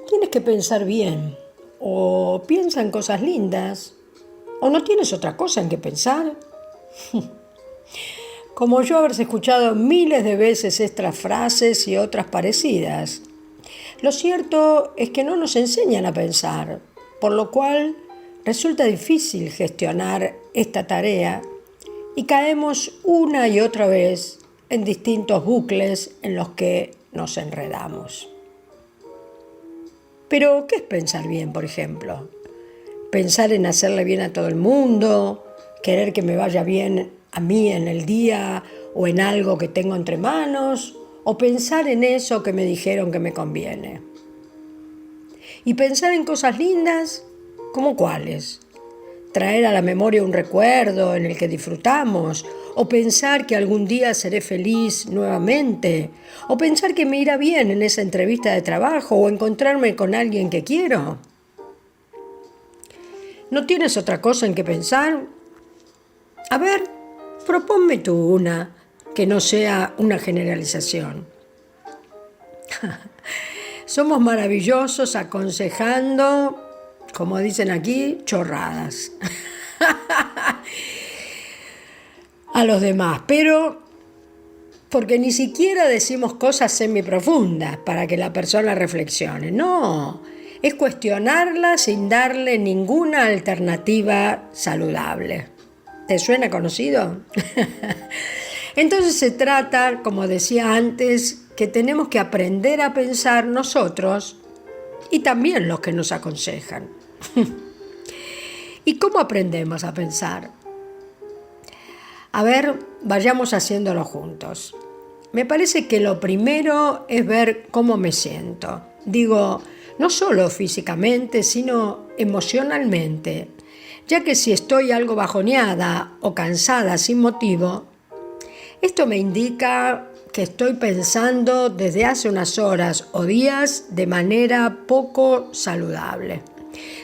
Tienes que pensar bien, o piensa en cosas lindas, o no tienes otra cosa en que pensar. Como yo haberse escuchado miles de veces estas frases y otras parecidas. Lo cierto es que no nos enseñan a pensar, por lo cual resulta difícil gestionar esta tarea y caemos una y otra vez en distintos bucles en los que nos enredamos. Pero, ¿qué es pensar bien, por ejemplo? Pensar en hacerle bien a todo el mundo, querer que me vaya bien a mí en el día o en algo que tengo entre manos, o pensar en eso que me dijeron que me conviene. Y pensar en cosas lindas, ¿cómo cuáles? Traer a la memoria un recuerdo en el que disfrutamos, o pensar que algún día seré feliz nuevamente, o pensar que me irá bien en esa entrevista de trabajo o encontrarme con alguien que quiero. ¿No tienes otra cosa en que pensar? A ver, proponme tú una que no sea una generalización. Somos maravillosos aconsejando, como dicen aquí, chorradas a los demás, pero porque ni siquiera decimos cosas semiprofundas para que la persona reflexione. No, es cuestionarla sin darle ninguna alternativa saludable. ¿Te suena conocido? Entonces se trata, como decía antes, que tenemos que aprender a pensar nosotros y también los que nos aconsejan. ¿Y cómo aprendemos a pensar? A ver, vayamos haciéndolo juntos. Me parece que lo primero es ver cómo me siento. Digo, no solo físicamente, sino emocionalmente, ya que si estoy algo bajoneada o cansada sin motivo, esto me indica que estoy pensando desde hace unas horas o días de manera poco saludable.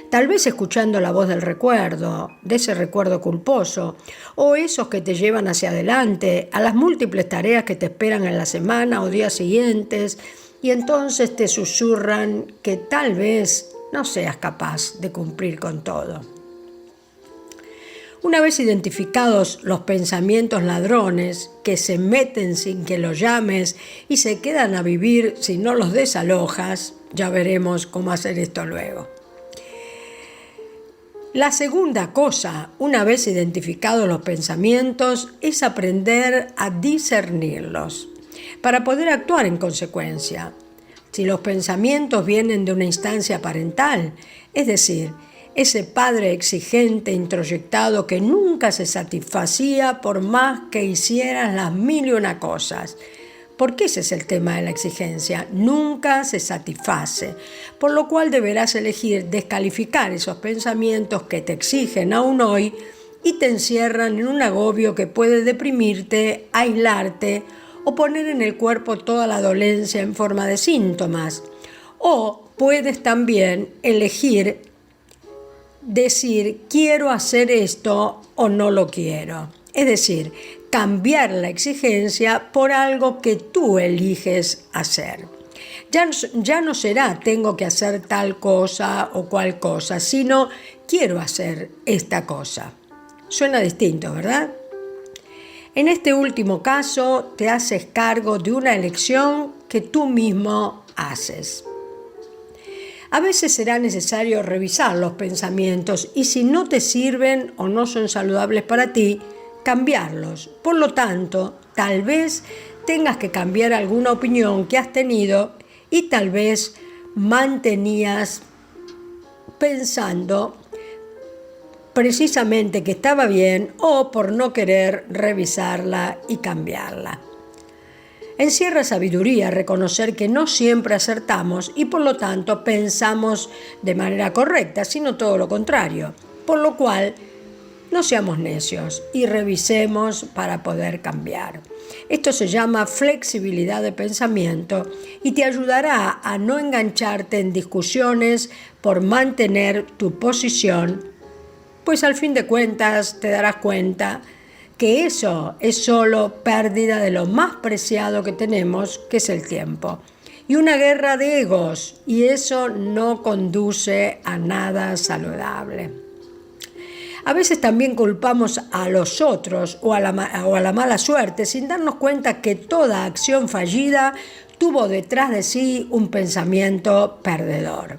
Tal vez escuchando la voz del recuerdo, de ese recuerdo culposo, o esos que te llevan hacia adelante, a las múltiples tareas que te esperan en la semana o días siguientes, y entonces te susurran que tal vez no seas capaz de cumplir con todo. Una vez identificados los pensamientos ladrones que se meten sin que los llames y se quedan a vivir si no los desalojas, ya veremos cómo hacer esto luego. La segunda cosa, una vez identificados los pensamientos, es aprender a discernirlos para poder actuar en consecuencia. Si los pensamientos vienen de una instancia parental, es decir, ese padre exigente introyectado que nunca se satisfacía por más que hicieras las mil y una cosas, porque ese es el tema de la exigencia, nunca se satisface, por lo cual deberás elegir descalificar esos pensamientos que te exigen aún hoy y te encierran en un agobio que puede deprimirte, aislarte o poner en el cuerpo toda la dolencia en forma de síntomas. O puedes también elegir decir quiero hacer esto o no lo quiero, es decir, cambiar la exigencia por algo que tú eliges hacer. Ya no será tengo que hacer tal cosa o cual cosa, sino quiero hacer esta cosa. Suena distinto, ¿verdad? En este último caso, te haces cargo de una elección que tú mismo haces. A veces será necesario revisar los pensamientos y si no te sirven o no son saludables para ti, cambiarlos. Por lo tanto, tal vez tengas que cambiar alguna opinión que has tenido y tal vez mantenías pensando precisamente que estaba bien o por no querer revisarla y cambiarla. Encierra sabiduría reconocer que no siempre acertamos y por lo tanto pensamos de manera correcta, sino todo lo contrario. Por lo cual, no seamos necios y revisemos para poder cambiar. Esto se llama flexibilidad de pensamiento y te ayudará a no engancharte en discusiones por mantener tu posición, pues al fin de cuentas te darás cuenta que eso es solo pérdida de lo más preciado que tenemos, que es el tiempo. y una guerra de egos, y eso no conduce a nada saludable. A veces también culpamos a los otros o a la mala suerte sin darnos cuenta que toda acción fallida tuvo detrás de sí un pensamiento perdedor.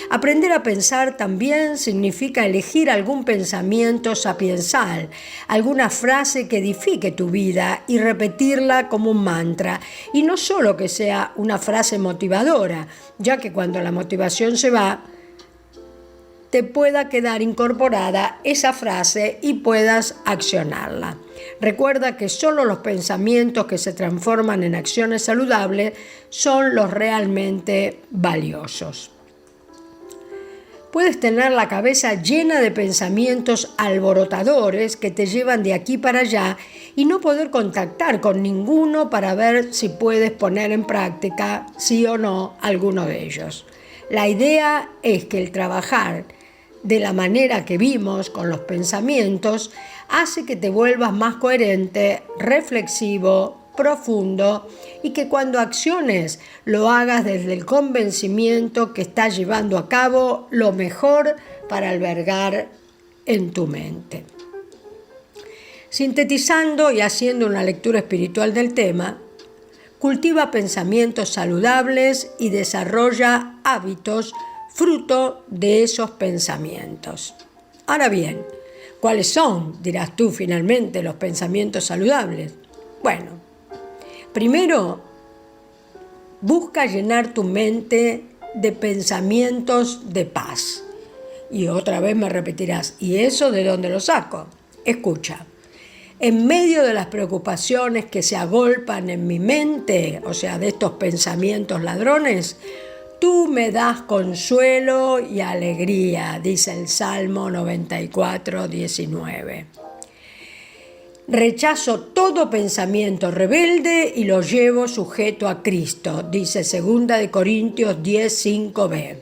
Aprender a pensar también significa elegir algún pensamiento sapiensal, alguna frase que edifique tu vida y repetirla como un mantra, y no solo que sea una frase motivadora, ya que cuando la motivación se va, te pueda quedar incorporada esa frase y puedas accionarla. Recuerda que solo los pensamientos que se transforman en acciones saludables son los realmente valiosos. Puedes tener la cabeza llena de pensamientos alborotadores que te llevan de aquí para allá y no poder contactar con ninguno para ver si puedes poner en práctica, sí o no, alguno de ellos. La idea es que el trabajar de la manera que vimos con los pensamientos hace que te vuelvas más coherente, reflexivo, profundo y que cuando acciones lo hagas desde el convencimiento que estás llevando a cabo lo mejor para albergar en tu mente. Sintetizando y haciendo una lectura espiritual del tema, cultiva pensamientos saludables y desarrolla hábitos fruto de esos pensamientos. Ahora bien, ¿cuáles son, dirás tú finalmente, los pensamientos saludables? Bueno, primero, busca llenar tu mente de pensamientos de paz. Y otra vez me repetirás, ¿y eso de dónde lo saco? Escucha, en medio de las preocupaciones que se agolpan en mi mente, o sea, de estos pensamientos ladrones, tú me das consuelo y alegría, dice el Salmo 94, 19. Rechazo todo pensamiento rebelde y lo llevo sujeto a Cristo, dice 2 Corintios 10, 5b.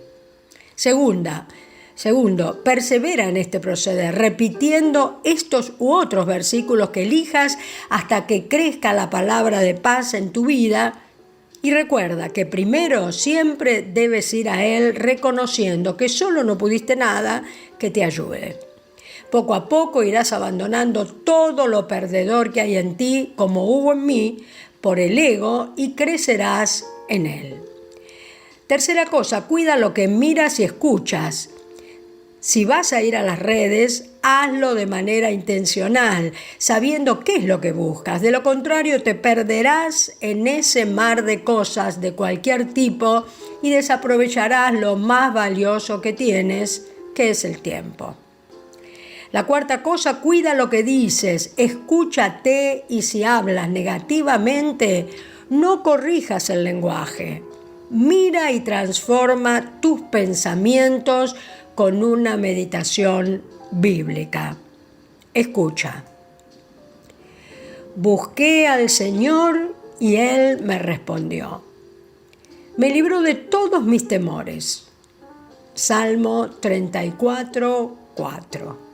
Segundo, persevera en este proceder, repitiendo estos u otros versículos que elijas hasta que crezca la palabra de paz en tu vida. Y recuerda que primero siempre debes ir a Él reconociendo que solo no pudiste nada que te ayude. Poco a poco irás abandonando todo lo perdedor que hay en ti, como hubo en mí, por el ego y crecerás en Él. Tercera cosa, cuida lo que miras y escuchas. Si vas a ir a las redes, hazlo de manera intencional, sabiendo qué es lo que buscas. De lo contrario, te perderás en ese mar de cosas de cualquier tipo y desaprovecharás lo más valioso que tienes, que es el tiempo. La cuarta cosa, cuida lo que dices, escúchate y si hablas negativamente, no corrijas el lenguaje. Mira y transforma tus pensamientos con una meditación bíblica. Escucha. Busqué al Señor y Él me respondió. Me libró de todos mis temores. Salmo 34, 4.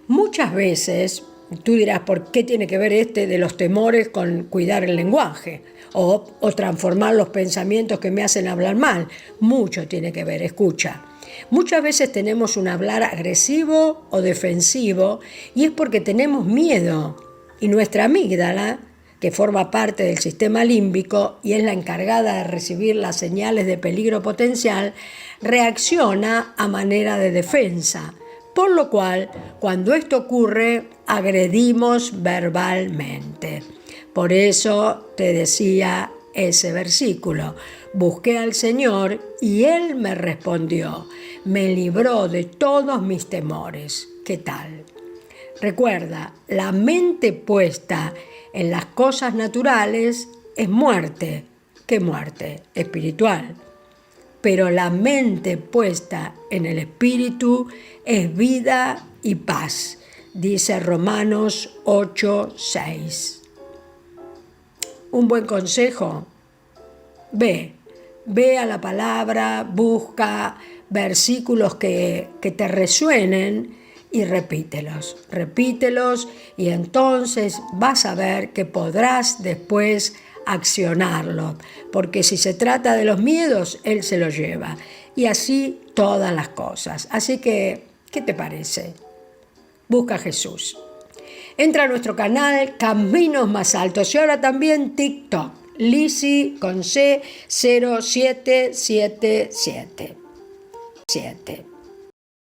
Muchas veces, tú dirás, ¿por qué tiene que ver de los temores con cuidar el lenguaje? O transformar los pensamientos que me hacen hablar mal. Mucho tiene que ver, escucha. Muchas veces tenemos un hablar agresivo o defensivo y es porque tenemos miedo. Y nuestra amígdala, que forma parte del sistema límbico y es la encargada de recibir las señales de peligro potencial, reacciona a manera de defensa. Por lo cual, cuando esto ocurre, agredimos verbalmente. Por eso te decía ese versículo. Busqué al Señor y Él me respondió. Me libró de todos mis temores. ¿Qué tal? Recuerda, la mente puesta en las cosas naturales es muerte. ¿Qué muerte? Espiritual. Pero la mente puesta en el Espíritu es vida y paz, dice Romanos 8, 6. Un buen consejo, ve a la palabra, busca versículos que te resuenen y repítelos y entonces vas a ver que podrás después accionarlo, porque si se trata de los miedos, Él se los lleva. Y así todas las cosas. Así que, ¿qué te parece? Busca a Jesús. Entra a nuestro canal Caminos Más Altos y ahora también TikTok, Lizzy con C 0777.